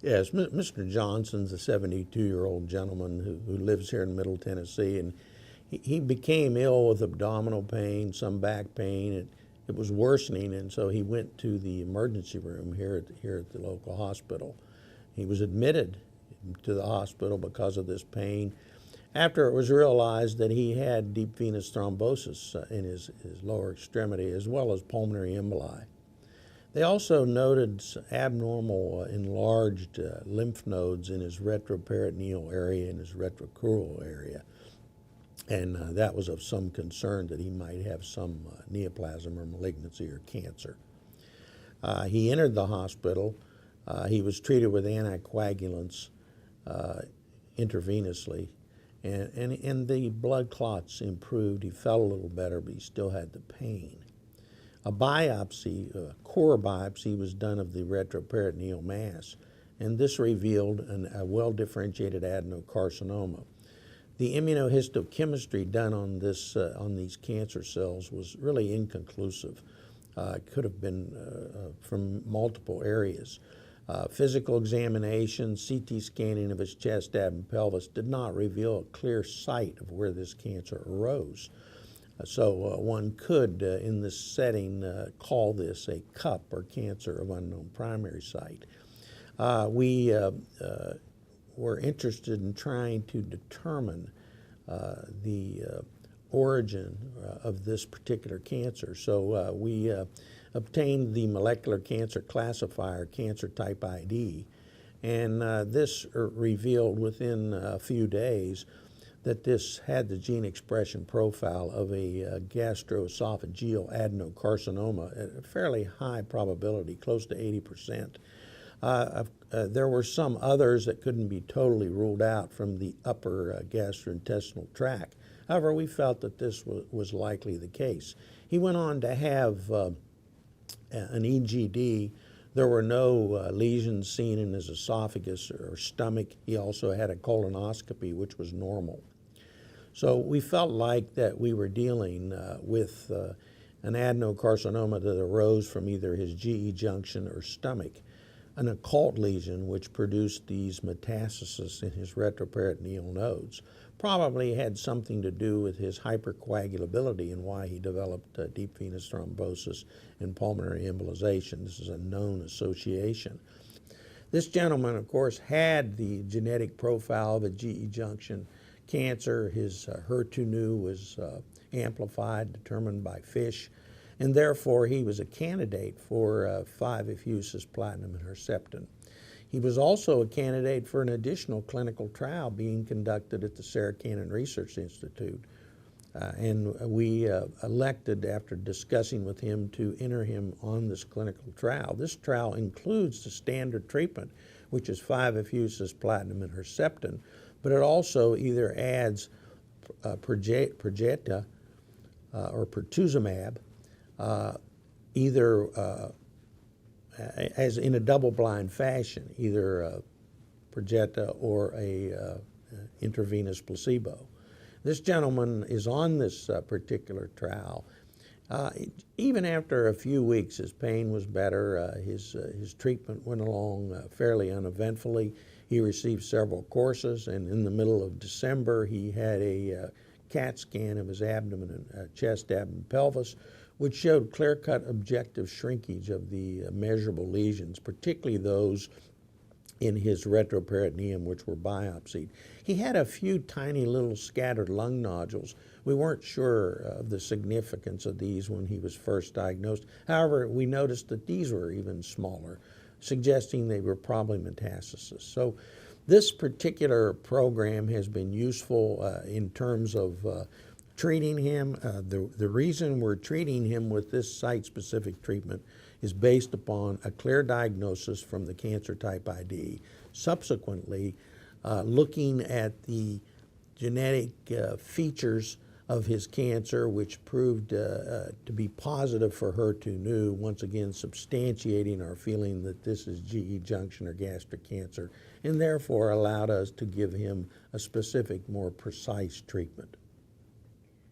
Yes, Mr. Johnson's a 72-year-old gentleman who lives here in Middle Tennessee, and he became ill with abdominal pain, some back pain. It was worsening, and so he went to the emergency room here at the local hospital. He was admitted to the hospital because of this pain after it was realized that he had deep venous thrombosis in his lower extremity as well as pulmonary emboli. They also noted abnormal enlarged lymph nodes in his retroperitoneal area and his retrocrural area. And that was of some concern that he might have some neoplasm or malignancy or cancer. He entered the hospital. He was treated with anticoagulants intravenously, and the blood clots improved. He felt a little better, but he still had the pain. A biopsy, a core biopsy, was done of the retroperitoneal mass, and this revealed a well-differentiated adenocarcinoma. The immunohistochemistry done on these cancer cells was really inconclusive. It could have been from multiple areas. Physical examination, CT scanning of his chest, abdomen, pelvis did not reveal a clear site of where this cancer arose. So one could, in this setting, call this a CUP, or cancer of unknown primary site. We were interested in trying to determine the origin of this particular cancer. So we obtained the molecular cancer classifier, CancerTYPE ID, and this revealed within a few days that this had the gene expression profile of a gastroesophageal adenocarcinoma at a fairly high probability, close to 80%. There were some others that couldn't be totally ruled out from the upper gastrointestinal tract. However, we felt that this was likely the case. He went on to have an EGD. There were no lesions seen in his esophagus or stomach. He also had a colonoscopy, which was normal. So we felt like that we were dealing with an adenocarcinoma that arose from either his GE junction or stomach, an occult lesion which produced these metastases in his retroperitoneal nodes. Probably had something to do with his hypercoagulability and why he developed deep venous thrombosis and pulmonary embolization. This is a known association. This gentleman, of course, had the genetic profile of a GE junction cancer. His HER2/neu was amplified, determined by FISH, and therefore he was a candidate for 5-effusis platinum and Herceptin. He was also a candidate for an additional clinical trial being conducted at the Sarah Cannon Research Institute. And we elected, after discussing with him, to enter him on this clinical trial. This trial includes the standard treatment, which is 5-effusis platinum and Herceptin, but it also either adds Perjeta or pertuzumab, either as in a double-blind fashion, either Perjeta or a intravenous placebo. This gentleman is on this particular trial. Even after a few weeks, his pain was better. His treatment went along fairly uneventfully. He received several courses, and in the middle of December, he had a CAT scan of his abdomen and chest, abdomen, pelvis, which showed clear-cut objective shrinkage of the measurable lesions, particularly those in his retroperitoneum, which were biopsied. He had a few tiny little scattered lung nodules. We weren't sure of the significance of these when he was first diagnosed. However, we noticed that these were even smaller, suggesting they were probably metastases. So this particular program has been useful in terms of treating him. The reason we're treating him with this site-specific treatment is based upon a clear diagnosis from the CancerTYPE ID. Subsequently, looking at the genetic features of his cancer, which proved to be positive for HER2/neu, once again substantiating our feeling that this is GE junction or gastric cancer, and therefore allowed us to give him a specific, more precise treatment.